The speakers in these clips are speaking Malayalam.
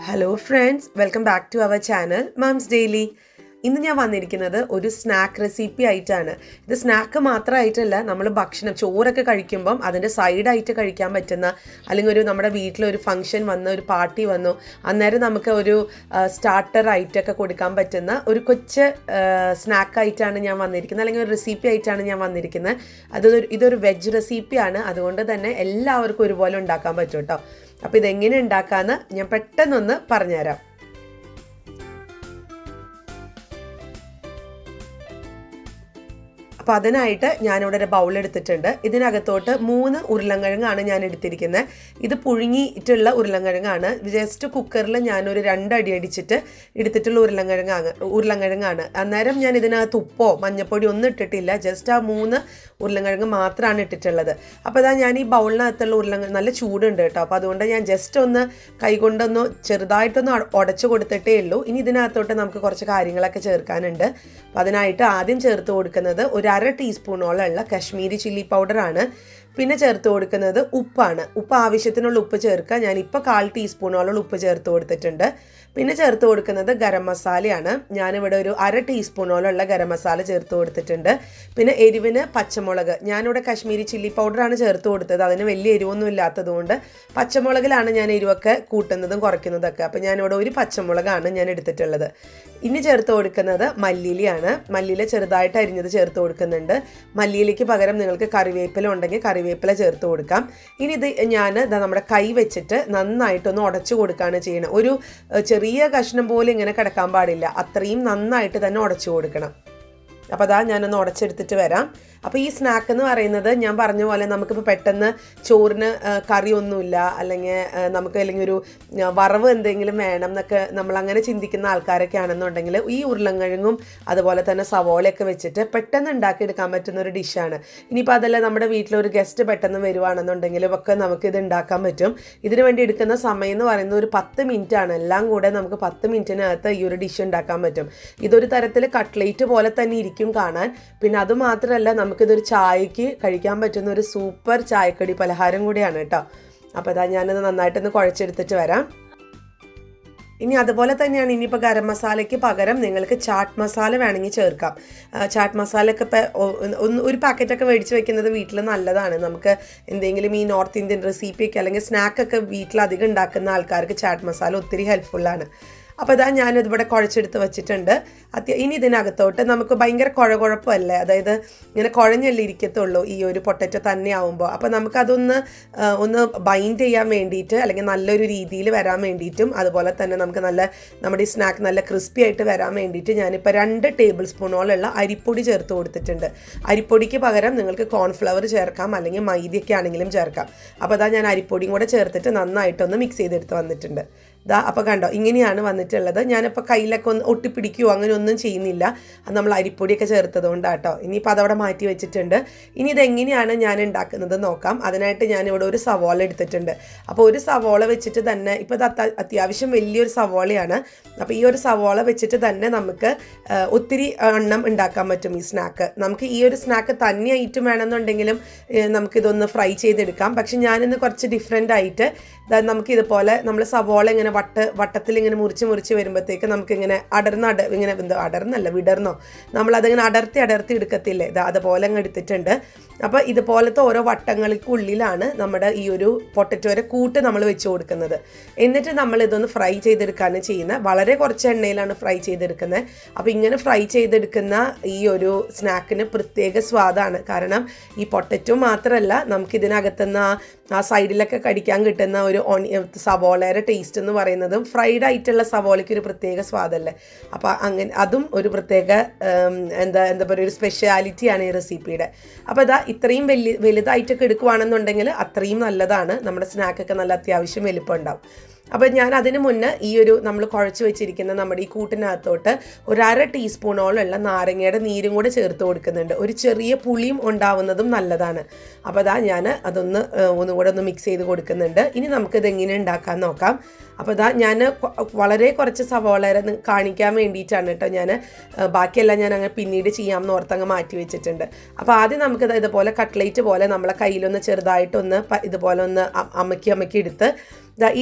Hello friends, welcome back to our channel Moms Daily. ഇന്ന് ഞാൻ വന്നിരിക്കുന്നത് ഒരു സ്നാക്ക് റെസിപ്പി ആയിട്ടാണ്. ഇത് സ്നാക്ക് മാത്രമായിട്ടല്ല, നമ്മൾ ഭക്ഷണം ചോറൊക്കെ കഴിക്കുമ്പം അതിൻ്റെ സൈഡായിട്ട് കഴിക്കാൻ പറ്റുന്ന, അല്ലെങ്കിൽ നമ്മുടെ വീട്ടിലൊരു ഫംഗ്ഷൻ വന്ന് ഒരു പാർട്ടി വന്നു, അന്നേരം നമുക്ക് ഒരു സ്റ്റാർട്ടർ ആയിട്ടൊക്കെ കൊടുക്കാൻ പറ്റുന്ന ഒരു കൊച്ച് സ്നാക്കായിട്ടാണ് ഞാൻ വന്നിരിക്കുന്നത്, അല്ലെങ്കിൽ ഒരു റെസിപ്പി ആയിട്ടാണ് ഞാൻ വന്നിരിക്കുന്നത്. ഇതൊരു വെജ് റെസിപ്പിയാണ്, അതുകൊണ്ട് തന്നെ എല്ലാവർക്കും ഒരുപോലെ ഉണ്ടാക്കാൻ പറ്റും കേട്ടോ. അപ്പോൾ ഇതെങ്ങനെ ഉണ്ടാക്കാമെന്ന് ഞാൻ പെട്ടെന്നൊന്ന് പറഞ്ഞുതരാം. അപ്പോൾ അതിനായിട്ട് ഞാനിവിടെ ഒരു ബൗൾ എടുത്തിട്ടുണ്ട്. ഇതിനകത്തോട്ട് 3 ഉരുളൻകിഴങ്ങാണ് ഞാൻ എടുത്തിരിക്കുന്നത്. ഇത് പുഴുങ്ങിയിട്ടുള്ള ഉരുളൻകിഴങ്ങാണ്. ജസ്റ്റ് കുക്കറിൽ ഞാനൊരു 2 അടി അടിച്ചിട്ട് എടുത്തിട്ടുള്ള ഉരുളൻകിഴങ്ങാണ്. അന്നേരം ഞാൻ ഇതിനകത്ത് ഉപ്പോ മഞ്ഞപ്പൊടി ഒന്നും ഇട്ടിട്ടില്ല. ജസ്റ്റ് ആ 3 ഉരുളൻകിഴങ്ങ് മാത്രമാണ് ഇട്ടിട്ടുള്ളത്. അപ്പോൾ അതാ ഞാൻ ഈ ബൗളിനകത്തുള്ള ഉരുളൻകിഴങ്ങ് നല്ല ചൂടുണ്ട് കേട്ടോ. അപ്പോൾ അതുകൊണ്ട് ഞാൻ ജസ്റ്റ് ഒന്ന് കൈകൊണ്ടൊന്ന് ചെറുതായിട്ടൊന്ന് ഉടച്ചു കൊടുത്തിട്ടേ ഉള്ളൂ. ഇനി ഇതിനകത്തോട്ട് നമുക്ക് കുറച്ച് കാര്യങ്ങളൊക്കെ ചേർക്കാനുണ്ട്. അപ്പോൾ അതിനായിട്ട് ആദ്യം ചേർത്ത് കൊടുക്കുന്നത് ഒരു 1/2 ടീസ്പൂണോളമുള്ള കശ്മീരി ചില്ലി പൗഡറാണ്. പിന്നെ ചേർത്ത് കൊടുക്കുന്നത് ഉപ്പാണ്. ഉപ്പ് ആവശ്യത്തിനുള്ള ഉപ്പ് ചേർക്കുക. ഞാനിപ്പോൾ 1/4 ടീസ്പൂണോളം ഉപ്പ് ചേർത്ത് കൊടുത്തിട്ടുണ്ട്. പിന്നെ ചേർത്ത് കൊടുക്കുന്നത് ഗരം മസാലയാണ്. ഞാനിവിടെ ഒരു 1/2 ടീസ്പൂണോളമുള്ള ഗരം മസാല ചേർത്ത് കൊടുത്തിട്ടുണ്ട്. പിന്നെ എരിവിന് പച്ചമുളക്, ഞാനിവിടെ കശ്മീരി ചില്ലി പൗഡറാണ് ചേർത്ത് കൊടുത്തത്. അതിന് വലിയ എരിവൊന്നും ഇല്ലാത്തതുകൊണ്ട് പച്ചമുളകിലാണ് ഞാൻ എരിവൊക്കെ കൂട്ടുന്നതും കുറയ്ക്കുന്നതൊക്കെ. അപ്പോൾ ഞാനിവിടെ ഒരു പച്ചമുളകാണ് ഞാൻ എടുത്തിട്ടുള്ളത്. ഇനി ചേർത്ത് കൊടുക്കുന്നത് മല്ലിയിലയാണ്. മല്ലിയില ചെറുതായിട്ട് അരിഞ്ഞത് ചേർത്ത് കൊടുക്കുന്നുണ്ട്. മല്ലിയിലയ്ക്ക് പകരം നിങ്ങൾക്ക് കറിവേപ്പില ഉണ്ടെങ്കിൽ കറിവേപ്പില ചേർത്ത് കൊടുക്കാം. ഇനി ഇത് ഞാൻ നമ്മുടെ കൈ വെച്ചിട്ട് നന്നായിട്ടൊന്ന് ഉടച്ചു കൊടുക്കുകയാണ് ചെയ്യണം. ഒരു ചെറിയ കഷ്ണം പോലെ ഇങ്ങനെ കിടക്കാൻ പാടില്ല, അത്രയും നന്നായിട്ട് തന്നെ ഉടച്ചു കൊടുക്കണം. അപ്പോൾ അതാ ഞാനൊന്ന് ഉടച്ചെടുത്തിട്ട് വരാം. അപ്പോൾ ഈ സ്നാക്ക് എന്ന് പറയുന്നത് ഞാൻ പറഞ്ഞ പോലെ നമുക്കിപ്പോൾ പെട്ടെന്ന് ചോറിന് കറിയൊന്നുമില്ല, അല്ലെങ്കിൽ ഒരു വറവ് എന്തെങ്കിലും വേണം എന്നൊക്കെ നമ്മളങ്ങനെ ചിന്തിക്കുന്ന ആൾക്കാരൊക്കെ ആണെന്നുണ്ടെങ്കിൽ ഈ ഉരുളൻകിഴങ്ങും അതുപോലെ തന്നെ സവോളയൊക്കെ വെച്ചിട്ട് പെട്ടെന്ന് ഉണ്ടാക്കിയെടുക്കാൻ പറ്റുന്ന ഒരു ഡിഷാണ്. ഇനിയിപ്പോൾ അതല്ല നമ്മുടെ വീട്ടിലൊരു ഗസ്റ്റ് പെട്ടെന്ന് വരുവാണെന്നുണ്ടെങ്കിലും ഒക്കെ നമുക്കിത് ഉണ്ടാക്കാൻ പറ്റും. ഇതിനു വേണ്ടി എടുക്കുന്ന സമയം എന്ന് പറയുന്നത് ഒരു 10 മിനിറ്റ് ആണ്. എല്ലാം കൂടെ നമുക്ക് 10 മിനിറ്റിനകത്ത് ഈ ഒരു ഡിഷ് ഉണ്ടാക്കാൻ പറ്റും. ഇതൊരു തരത്തിൽ കട്ട്ലേറ്റ് പോലെ തന്നെ ഇരിക്കും കാണാൻ. പിന്നെ അതുമാത്രമല്ല, നമുക്കിതൊരു ചായക്ക് കഴിക്കാൻ പറ്റുന്ന ഒരു സൂപ്പർ ചായക്കടി പലഹാരം കൂടിയാണ് കേട്ടോ. അപ്പോൾ അതാ ഞാനത് നന്നായിട്ടൊന്ന് കുഴച്ചെടുത്തിട്ട് വരാം. ഇനി അതുപോലെ തന്നെയാണ്, ഇനിയിപ്പോൾ ഗരം മസാലയ്ക്ക് പകരം നിങ്ങൾക്ക് ചാട്ട് മസാല വേണമെങ്കിൽ ചേർക്കാം. ചാട്ട് മസാലയൊക്കെ ഇപ്പോൾ ഒരു പാക്കറ്റൊക്കെ മേടിച്ച് വെക്കുന്നത് വീട്ടിൽ നല്ലതാണ്. നമുക്ക് എന്തെങ്കിലും ഈ നോർത്ത് ഇന്ത്യൻ റെസിപ്പിയൊക്കെ അല്ലെങ്കിൽ സ്നാക്കൊക്കെ വീട്ടിലധികം ഉണ്ടാക്കുന്ന ആൾക്കാർക്ക് ചാട്ട് മസാല ഒത്തിരി ഹെൽപ്ഫുള്ളാണ്. അപ്പോൾ ഇതാ ഞാനിതിവിടെ കുഴച്ചെടുത്ത് വെച്ചിട്ടുണ്ട്. ഇനി ഇതിനകത്തോട്ട് നമുക്ക് ഭയങ്കര കുഴപ്പമല്ലേ, അതായത് ഇങ്ങനെ കുഴഞ്ഞല്ലേ ഇരിക്കത്തുള്ളൂ ഈ ഒരു പൊട്ടറ്റോ തന്നെ ആവുമ്പോൾ. അപ്പോൾ നമുക്കതൊന്ന് ബൈൻഡ് ചെയ്യാൻ വേണ്ടിയിട്ട്, അല്ലെങ്കിൽ നല്ലൊരു രീതിയിൽ വരാൻ വേണ്ടിയിട്ടും, അതുപോലെ തന്നെ നമുക്ക് നമ്മുടെ ഈ സ്നാക്ക് നല്ല ക്രിസ്പി ആയിട്ട് വരാൻ വേണ്ടിയിട്ട് ഞാനിപ്പോൾ 2 ടേബിൾ സ്പൂണോളമുള്ള അരിപ്പൊടി ചേർത്ത് കൊടുത്തിട്ടുണ്ട്. അരിപ്പൊടിക്ക് പകരം നിങ്ങൾക്ക് കോൺഫ്ലവർ ചേർക്കാം, അല്ലെങ്കിൽ മൈദയൊക്കെ ആണെങ്കിലും ചേർക്കാം. അപ്പോൾ അതാ ഞാൻ അരിപ്പൊടിയും കൂടെ ചേർത്തിട്ട് നന്നായിട്ടൊന്ന് മിക്സ് ചെയ്തെടുത്ത് വന്നിട്ടുണ്ട്. അപ്പോൾ കണ്ടോ, ഇങ്ങനെയാണ് വന്നിട്ടുള്ളത്. ഞാനിപ്പോൾ കയ്യിലൊക്കെ ഒന്ന് ഒട്ടിപ്പിടിക്കുകയോ അങ്ങനെ ഒന്നും ചെയ്യുന്നില്ല, അത് നമ്മൾ അരിപ്പൊടിയൊക്കെ ചേർത്തത് കൊണ്ടാട്ടോ. ഇനിയിപ്പോൾ അതവിടെ മാറ്റി വെച്ചിട്ടുണ്ട്. ഇനി ഇതെങ്ങനെയാണ് ഞാൻ ഉണ്ടാക്കുന്നത് നോക്കാം. അതിനായിട്ട് ഞാനിവിടെ ഒരു സവോള എടുത്തിട്ടുണ്ട്. അപ്പോൾ ഒരു സവോള വെച്ചിട്ട് തന്നെ, ഇപ്പോൾ ഇത് അത്യാവശ്യം വലിയൊരു സവോളയാണ്. അപ്പോൾ ഈ ഒരു സവോള വെച്ചിട്ട് തന്നെ നമുക്ക് ഒത്തിരി എണ്ണം ഉണ്ടാക്കാൻ പറ്റും ഈ സ്നാക്ക്. നമുക്ക് ഈ ഒരു സ്നാക്ക് തന്നെയായിട്ടും വേണമെന്നുണ്ടെങ്കിലും നമുക്കിതൊന്ന് ഫ്രൈ ചെയ്തെടുക്കാം. പക്ഷെ ഞാനിന്ന് കുറച്ച് ഡിഫറെൻ്റ് ആയിട്ട് നമുക്കിതുപോലെ നമ്മൾ സവോള ഇങ്ങനെ വട്ടത്തിൽ ഇങ്ങനെ മുറിച്ച് വരുമ്പോഴത്തേക്ക് നമുക്കിങ്ങനെ വിടർന്നോ നമ്മളതിങ്ങനെ അടർത്തി എടുക്കത്തില്ലേ, അതുപോലെ അങ്ങ് എടുത്തിട്ടുണ്ട്. അപ്പോൾ ഇതുപോലത്തെ ഓരോ വട്ടങ്ങൾക്കുള്ളിലാണ് നമ്മുടെ ഈ ഒരു പൊട്ടറ്റോയുടെ കൂട്ട് നമ്മൾ വെച്ച് കൊടുക്കുന്നത്. എന്നിട്ട് നമ്മൾ ഇതൊന്ന് ഫ്രൈ ചെയ്തെടുക്കുകയാണ് ചെയ്യുന്നത്. വളരെ കുറച്ച് എണ്ണയിലാണ് ഫ്രൈ ചെയ്തെടുക്കുന്നത്. അപ്പോൾ ഇങ്ങനെ ഫ്രൈ ചെയ്തെടുക്കുന്ന ഈ ഒരു സ്നാക്കിന് പ്രത്യേക സ്വാദാണ്. കാരണം ഈ പൊട്ടറ്റോ മാത്രമല്ല, നമുക്കിതിനകത്തുനിന്ന് ആ സൈഡിലൊക്കെ കടിക്കാൻ കിട്ടുന്ന ഒരു സവോളയുടെ ടേസ്റ്റ് എന്ന് പറയുന്നതും ഫ്രൈഡ് ആയിട്ടുള്ള സവോളയ്ക്ക് ഒരു പ്രത്യേക സ്വാദല്ലേ. അപ്പോൾ അങ്ങനെ അതും ഒരു പ്രത്യേക എന്താ പറയുക ഒരു സ്പെഷ്യാലിറ്റിയാണ് ഈ റെസിപ്പിയുടെ. അപ്പോൾ ഇത്രയും വലുതായിട്ടൊക്കെ എടുക്കുകയാണെന്നുണ്ടെങ്കിൽ അത്രയും നല്ലതാണ്. നമ്മുടെ സ്നാക്കൊക്കെ നല്ല അത്യാവശ്യം വലിപ്പം ഉണ്ടാവും. അപ്പോൾ ഞാൻ അതിന് മുന്നേ ഈ ഒരു നമ്മൾ കുഴച്ച് വെച്ചിരിക്കുന്ന നമ്മുടെ ഈ കൂട്ടിനകത്തോട്ട് ഒരു 1/2 ടീസ്പൂണോളമുള്ള നാരങ്ങയുടെ നീരും കൂടെ ചേർത്ത് കൊടുക്കുന്നുണ്ട്. ഒരു ചെറിയ പുളിയും ഉണ്ടാവുന്നതും നല്ലതാണ്. അപ്പോൾ ഞാൻ ഒന്നുകൂടെ ഒന്ന് മിക്സ് ചെയ്ത് കൊടുക്കുന്നുണ്ട്. ഇനി നമുക്കിത് എങ്ങനെ ഉണ്ടാക്കാൻ നോക്കാം. അപ്പോൾ ഞാൻ വളരെ കുറച്ച് സവോള കാണിക്കാൻ വേണ്ടിയിട്ടാണ് കേട്ടോ. ബാക്കിയെല്ലാം ഞാൻ അങ്ങനെ പിന്നീട് ചെയ്യാമെന്ന് ഓർത്തങ്ങ് മാറ്റി വെച്ചിട്ടുണ്ട്. അപ്പോൾ ആദ്യം നമുക്കിത് ഇതുപോലെ കട്ട്ലേറ്റ് പോലെ നമ്മളെ കയ്യിലൊന്ന് ചെറുതായിട്ടൊന്ന് ഇതുപോലെ ഒന്ന് അമക്കി എടുത്ത്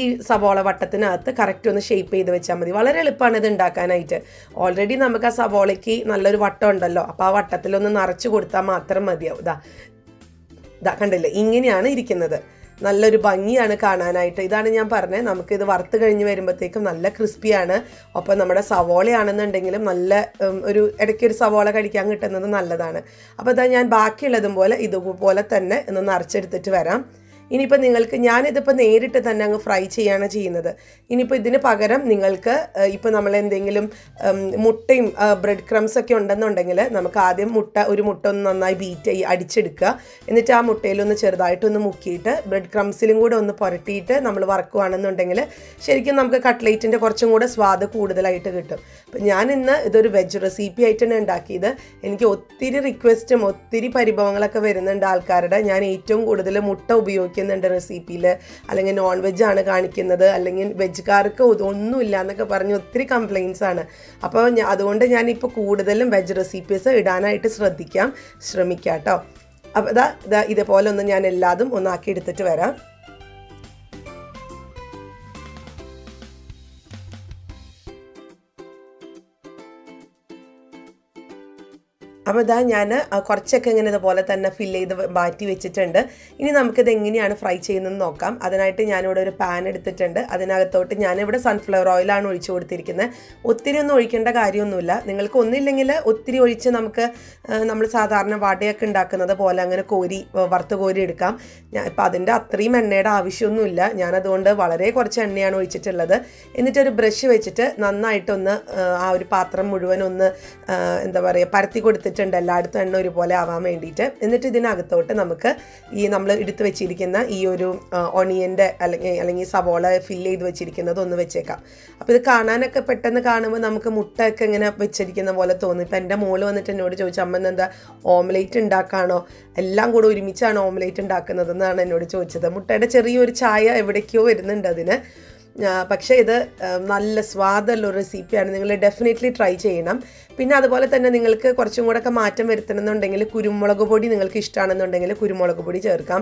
ഈ സവോള വട്ടത്തിനകത്ത് കറക്റ്റ് ഒന്ന് ഷേപ്പ് ചെയ്ത് വെച്ചാൽ മതി. വളരെ എളുപ്പമാണ് ഇത് ഉണ്ടാക്കാനായിട്ട്. ഓൾറെഡി നമുക്ക് ആ സവോളയ്ക്ക് നല്ലൊരു വട്ടം ഉണ്ടല്ലോ, അപ്പോൾ ആ വട്ടത്തിലൊന്ന് നിറച്ച് കൊടുത്താൽ മാത്രം മതിയാവും. ഇതാ കണ്ടില്ലേ, ഇങ്ങനെയാണ് ഇരിക്കുന്നത്. നല്ലൊരു ഭംഗിയാണ് കാണാനായിട്ട്. ഇതാണ് ഞാൻ പറഞ്ഞത്, നമുക്കിത് വറുത്ത് കഴിഞ്ഞ് വരുമ്പോഴത്തേക്കും നല്ല ക്രിസ്പിയാണ്. ഒപ്പം നമ്മുടെ സവോളയാണെന്നുണ്ടെങ്കിലും നല്ല ഒരു ഇടയ്ക്കൊരു സവോള കഴിക്കാൻ കിട്ടുന്നത് നല്ലതാണ്. അപ്പോൾ ഇതാ ഞാൻ ബാക്കിയുള്ളതും പോലെ ഇതുപോലെ തന്നെ ഒന്ന് നിറച്ചെടുത്തിട്ട് വരാം. ഇനിയിപ്പോൾ നിങ്ങൾക്ക്, ഞാനിതിപ്പോൾ നേരിട്ട് തന്നെ അങ്ങ് ഫ്രൈ ചെയ്യാണ് ചെയ്യുന്നത്. ഇനിയിപ്പോൾ ഇതിന് പകരം നിങ്ങൾക്ക് ഇപ്പോൾ നമ്മളെന്തെങ്കിലും മുട്ടയും ബ്രെഡ് ക്രംസ് ഒക്കെ ഉണ്ടെന്നുണ്ടെങ്കിൽ നമുക്ക് ആദ്യം ഒരു മുട്ട ഒന്ന് നന്നായി അടിച്ചെടുക്കുക. എന്നിട്ട് ആ മുട്ടയിലൊന്ന് ചെറുതായിട്ടൊന്ന് മുക്കിയിട്ട് ബ്രെഡ് ക്രംസിലും കൂടെ ഒന്ന് പുരട്ടിയിട്ട് നമ്മൾ വറക്കുകയാണെന്നുണ്ടെങ്കിൽ ശരിക്കും നമുക്ക് കട്ട്ലേറ്റിൻ്റെ കുറച്ചും കൂടെ സ്വാദ് കൂടുതലായിട്ട് കിട്ടും. അപ്പം ഞാൻ ഇന്ന് ഇതൊരു വെജ് റെസിപ്പി ആയിട്ടാണ് ഉണ്ടാക്കിയത്. എനിക്ക് ഒത്തിരി റിക്വസ്റ്റും ഒത്തിരി പരിഭവങ്ങളൊക്കെ വരുന്നുണ്ട് ആൾക്കാരുടെ. ഞാൻ ഏറ്റവും കൂടുതൽ മുട്ട ഉപയോഗിക്കുന്നുണ്ട് റെസിപ്പിയിൽ, അല്ലെങ്കിൽ നോൺ വെജ് ആണ് കാണിക്കുന്നത്, അല്ലെങ്കിൽ വെജ്ജുകാർക്ക് ഒന്നുമില്ല എന്നൊക്കെ പറഞ്ഞ് ഒത്തിരി കംപ്ലയിൻസ് ആണ്. അപ്പോൾ അതുകൊണ്ട് ഞാനിപ്പോൾ കൂടുതലും വെജ് റെസിപ്പീസ് ഇടാനായിട്ട് ശ്രമിക്കാം കേട്ടോ. അപ്പോൾ ഇതേപോലെ ഒന്ന് ഞാൻ എല്ലാതും ഒന്നാക്കി എടുത്തിട്ട് വരാം. അപ്പോൾ ഞാൻ കുറച്ചൊക്കെ ഇങ്ങനെ ഇതുപോലെ തന്നെ ഫില്ല് ചെയ്ത് മാറ്റി വെച്ചിട്ടുണ്ട്. ഇനി നമുക്കിത് എങ്ങനെയാണ് ഫ്രൈ ചെയ്യുന്നതെന്ന് നോക്കാം. അതിനായിട്ട് ഞാനിവിടെ ഒരു പാൻ എടുത്തിട്ടുണ്ട്. അതിനകത്തോട്ട് ഞാനിവിടെ സൺഫ്ലവർ ഓയിലാണ് ഒഴിച്ചു കൊടുത്തിരിക്കുന്നത്. ഒത്തിരി ഒന്നും ഒഴിക്കേണ്ട കാര്യമൊന്നുമില്ല. നിങ്ങൾക്ക് ഒന്നില്ലെങ്കിൽ ഒത്തിരി ഒഴിച്ച് നമ്മൾ സാധാരണ വടയൊക്കെ ഉണ്ടാക്കുന്നത് പോലെ അങ്ങനെ വറുത്ത് കോരി എടുക്കാം. ഇപ്പം അതിൻ്റെ അത്രയും എണ്ണയുടെ ആവശ്യമൊന്നുമില്ല. ഞാനതുകൊണ്ട് വളരെ കുറച്ച് എണ്ണയാണ് ഒഴിച്ചിട്ടുള്ളത്. എന്നിട്ടൊരു ബ്രഷ് വെച്ചിട്ട് നന്നായിട്ടൊന്ന് ആ ഒരു പാത്രം മുഴുവൻ ഒന്ന് പരത്തി കൊടുത്തിട്ട് എല്ലായിടത്തും എണ്ണ ഒരുപോലെ ആവാൻ വേണ്ടിയിട്ട്. എന്നിട്ട് ഇതിനകത്തോട്ട് നമുക്ക് നമ്മൾ എടുത്ത് വെച്ചിരിക്കുന്ന ഈ ഒരു ഒണിയൻ്റെ അല്ലെങ്കിൽ സവോള ഫില്ല് ചെയ്ത് വെച്ചിരിക്കുന്നത് ഒന്ന് വെച്ചേക്കാം. അപ്പോൾ ഇത് കാണാനൊക്കെ പെട്ടെന്ന് കാണുമ്പോൾ നമുക്ക് മുട്ടയൊക്കെ ഇങ്ങനെ വെച്ചിരിക്കുന്ന പോലെ തോന്നും. ഇപ്പം എൻ്റെ മോള് വന്നിട്ട് എന്നോട് ചോദിച്ചു, അമ്മ എന്താ ഓംലേറ്റ് ഉണ്ടാക്കാണോ, എല്ലാം കൂടെ ഒരുമിച്ചാണ് ഓംലേറ്റ് ഉണ്ടാക്കുന്നതെന്നാണ് എന്നോട് ചോദിച്ചത്. മുട്ടയുടെ ചെറിയൊരു ചായ എവിടേക്കോ വരുന്നുണ്ട് അതിന്. പക്ഷേ ഇത് നല്ല സ്വാദുള്ള ഒരു റെസിപ്പിയാണ്. നിങ്ങൾ ഡെഫിനറ്റ്ലി ട്രൈ ചെയ്യണം. പിന്നെ അതുപോലെ തന്നെ നിങ്ങൾക്ക് കുറച്ചും കൂടെ ഒക്കെ മാറ്റം വരുത്തണമെന്നുണ്ടെങ്കിൽ കുരുമുളക് പൊടി നിങ്ങൾക്ക് ഇഷ്ടമാണെന്നുണ്ടെങ്കിൽ കുരുമുളക് പൊടി ചേർക്കാം.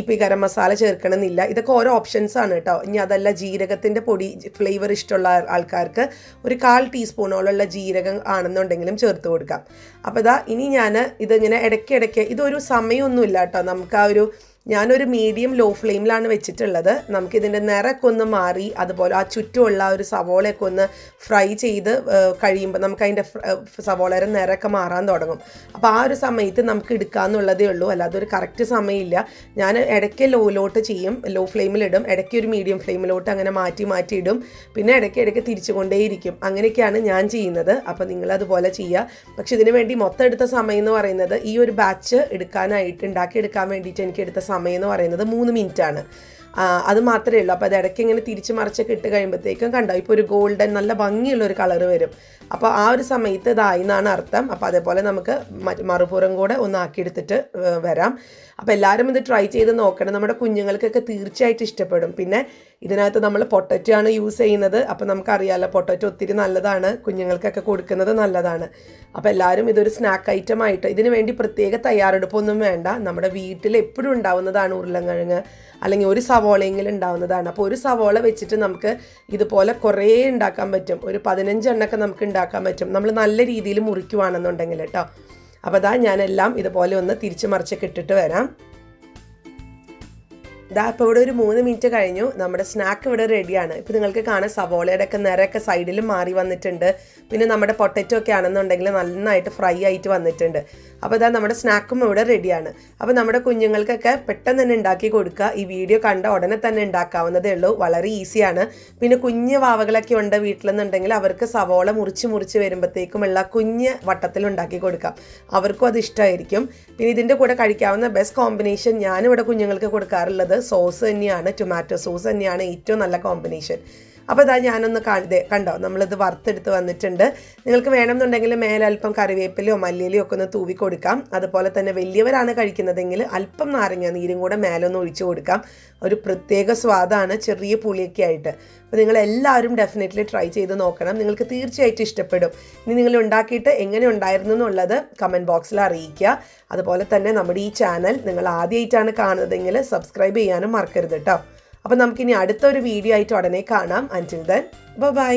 ഇപ്പോൾ ഈ ഗരം മസാല ചേർക്കണമെന്നില്ല. ഇതൊക്കെ ഓരോ ഓപ്ഷൻസാണ് കേട്ടോ. ഇനി അതല്ല, ജീരകത്തിൻ്റെ പൊടി ഫ്ലേവർ ഇഷ്ടമുള്ള ആൾക്കാർക്ക് ഒരു 1/4 ടീസ്പൂണോളമുള്ള ജീരകം ആണെന്നുണ്ടെങ്കിലും ചേർത്ത് കൊടുക്കാം. അപ്പോൾ ഇനി ഞാൻ ഇതിങ്ങനെ ഇടയ്ക്കിടയ്ക്ക്, ഇതൊരു സമയമൊന്നുമില്ല കേട്ടോ. ഞാനൊരു മീഡിയം ലോ ഫ്ലെയിമിലാണ് വെച്ചിട്ടുള്ളത്. നമുക്കിതിൻ്റെ നിറമൊക്കെ ഒന്ന് മാറി അതുപോലെ ആ ചുറ്റുമുള്ള ഒരു സവോളയൊക്കെ ഒന്ന് ഫ്രൈ ചെയ്ത് കഴിയുമ്പോൾ നമുക്കതിൻ്റെ സവോളയുടെ നിറമൊക്കെ മാറാൻ തുടങ്ങും. അപ്പോൾ ആ ഒരു സമയത്ത് നമുക്ക് എടുക്കാമെന്നുള്ളതേ ഉള്ളൂ. അല്ലാതെ ഒരു കറക്റ്റ് സമയമില്ല. ഞാൻ ഇടയ്ക്ക് ലോ ഫ്ലെയിമിലിടും, ഇടയ്ക്ക് ഒരു മീഡിയം ഫ്ലെയിമിലോട്ട് അങ്ങനെ മാറ്റി ഇടും. പിന്നെ ഇടയ്ക്ക് തിരിച്ചുകൊണ്ടേയിരിക്കും. അങ്ങനെയൊക്കെയാണ് ഞാൻ ചെയ്യുന്നത്. അപ്പോൾ നിങ്ങളതുപോലെ ചെയ്യുക. പക്ഷെ ഇതിനു വേണ്ടി മൊത്തം എടുത്ത സമയം എന്ന് പറയുന്നത്, ഈ ഒരു ബാച്ച് ഉണ്ടാക്കിയെടുക്കാൻ വേണ്ടിയിട്ട് എനിക്ക് എടുത്ത സമയം എന്ന് പറയുന്നത് 3 മിനിറ്റാണ്. അത് മാത്രമേ ഉള്ളൂ. അപ്പോൾ അത് ഇടയ്ക്ക് ഇങ്ങനെ തിരിച്ച് മറിച്ചൊക്കെ ഇട്ട് കഴിയുമ്പോഴത്തേക്കും കണ്ടോ, ഇപ്പോൾ ഒരു ഗോൾഡൻ നല്ല ഭംഗിയുള്ളൊരു കളറ് വരും. അപ്പോൾ ആ ഒരു സമയത്ത് ഇതായി എന്നാണ് അർത്ഥം. അപ്പോൾ അതേപോലെ നമുക്ക് മറുപുറം കൂടെ ഒന്ന് ആക്കിയെടുത്തിട്ട് വരാം. അപ്പോൾ എല്ലാവരും ഇത് ട്രൈ ചെയ്ത് നോക്കണം. നമ്മുടെ കുഞ്ഞുങ്ങൾക്കൊക്കെ തീർച്ചയായിട്ടും ഇഷ്ടപ്പെടും. പിന്നെ ഇതിനകത്ത് നമ്മൾ പൊട്ടറ്റോ ആണ് യൂസ് ചെയ്യുന്നത്. അപ്പോൾ നമുക്കറിയാമല്ലോ, പൊട്ടറ്റോ ഒത്തിരി നല്ലതാണ്, കുഞ്ഞുങ്ങൾക്കൊക്കെ കൊടുക്കുന്നത് നല്ലതാണ്. അപ്പോൾ എല്ലാവരും ഇതൊരു സ്നാക്ക് ഐറ്റമായിട്ട്, ഇതിന് വേണ്ടി പ്രത്യേക തയ്യാറെടുപ്പൊന്നും വേണ്ട. നമ്മുടെ വീട്ടിൽ എപ്പോഴും ഉണ്ടാവുന്നതാണ് ഉരുളൻകിഴങ്ങ്, അല്ലെങ്കിൽ ഒരു സവോളയെങ്കിലും ഉണ്ടാവുന്നതാണ്. അപ്പോൾ ഒരു സവോള വെച്ചിട്ട് നമുക്ക് ഇതുപോലെ കുറേ ഉണ്ടാക്കാൻ പറ്റും. ഒരു 15 എണ്ണമൊക്കെ നമുക്ക് ഉണ്ടാക്കാൻ പറ്റും, നമ്മൾ നല്ല രീതിയിൽ മുറിക്കുവാണെന്നുണ്ടെങ്കിൽ കേട്ടോ. അപ്പോൾ ഞാനെല്ലാം ഇതുപോലെ ഒന്ന് തിരിച്ച് മറിച്ചൊക്കെ ഇട്ടിട്ട് വരാം. ഇപ്പോൾ ഇവിടെ ഒരു 3 മിനിറ്റ് കഴിഞ്ഞു. നമ്മുടെ സ്നാക്ക് ഇവിടെ റെഡിയാണ്. ഇപ്പോൾ നിങ്ങൾക്ക് കാണാം, സവോളയുടെ ഒക്കെ നിറയൊക്കെ സൈഡിലും മാറി വന്നിട്ടുണ്ട്. പിന്നെ നമ്മുടെ പൊട്ടറ്റോ ഒക്കെ ആണെന്നുണ്ടെങ്കിൽ നന്നായിട്ട് ഫ്രൈ ആയിട്ട് വന്നിട്ടുണ്ട്. അപ്പോൾ നമ്മുടെ സ്നാക്കും ഇവിടെ റെഡിയാണ്. അപ്പോൾ നമ്മുടെ കുഞ്ഞുങ്ങൾക്കൊക്കെ പെട്ടെന്ന് തന്നെ ഉണ്ടാക്കി കൊടുക്കുക. ഈ വീഡിയോ കണ്ട ഉടനെ തന്നെ ഉണ്ടാക്കാവുന്നതേ ഉള്ളൂ. വളരെ ഈസിയാണ്. പിന്നെ കുഞ്ഞ് വാവകളൊക്കെ ഉണ്ട് വീട്ടിലെന്നുണ്ടെങ്കിൽ അവർക്ക് സവോള മുറിച്ച് വരുമ്പോഴത്തേക്കുമുള്ള കുഞ്ഞ് വട്ടത്തിൽ ഉണ്ടാക്കി കൊടുക്കാം. അവർക്കും അത് ഇഷ്ടമായിരിക്കും. പിന്നെ ഇതിൻ്റെ കൂടെ കഴിക്കാവുന്ന ബെസ്റ്റ് കോമ്പിനേഷൻ ഞാനിവിടെ കുഞ്ഞുങ്ങൾക്ക് കൊടുക്കാറുള്ളത് സോസ് തന്നെയാണ്. ടൊമാറ്റോ സോസ് തന്നെയാണ് ഏറ്റവും നല്ല കോമ്പിനേഷൻ. അപ്പോൾ ഞാനൊന്ന് കണ്ടോ, നമ്മളിത് വറുത്തെടുത്ത് വന്നിട്ടുണ്ട്. നിങ്ങൾക്ക് വേണമെന്നുണ്ടെങ്കിൽ മേലൽപ്പം കറിവേപ്പിലയോ മല്ലിയിലയോ ഒക്കെ ഒന്ന് തൂവി കൊടുക്കാം. അതുപോലെ തന്നെ വലിയവരാണ് കഴിക്കുന്നതെങ്കിൽ അല്പം നാരങ്ങ നീരും കൂടെ മേലൊന്ന് ഒഴിച്ചു കൊടുക്കാം. ഒരു പ്രത്യേക സ്വാദാണ്, ചെറിയ പുളിയൊക്കെ ആയിട്ട്. അപ്പോൾ നിങ്ങളെല്ലാവരും ഡെഫിനറ്റ്ലി ട്രൈ ചെയ്ത് നോക്കണം. നിങ്ങൾക്ക് തീർച്ചയായിട്ടും ഇഷ്ടപ്പെടും. ഇനി നിങ്ങൾ ഉണ്ടാക്കിയിട്ട് എങ്ങനെ ഉണ്ടായിരുന്നു എന്നുള്ളത് കമൻറ്റ് ബോക്സിൽ അറിയിക്കുക. അതുപോലെ തന്നെ നമ്മുടെ ഈ ചാനൽ നിങ്ങൾ ആദ്യമായിട്ടാണ് കാണുന്നതെങ്കിൽ സബ്സ്ക്രൈബ് ചെയ്യാനും മറക്കരുത് കേട്ടോ. അപ്പോൾ നമുക്കിനി അടുത്തൊരു വീഡിയോ ആയിട്ട് ഉടനെ കാണാം. അൻറ്റിൽ ദെൻ ബൈ.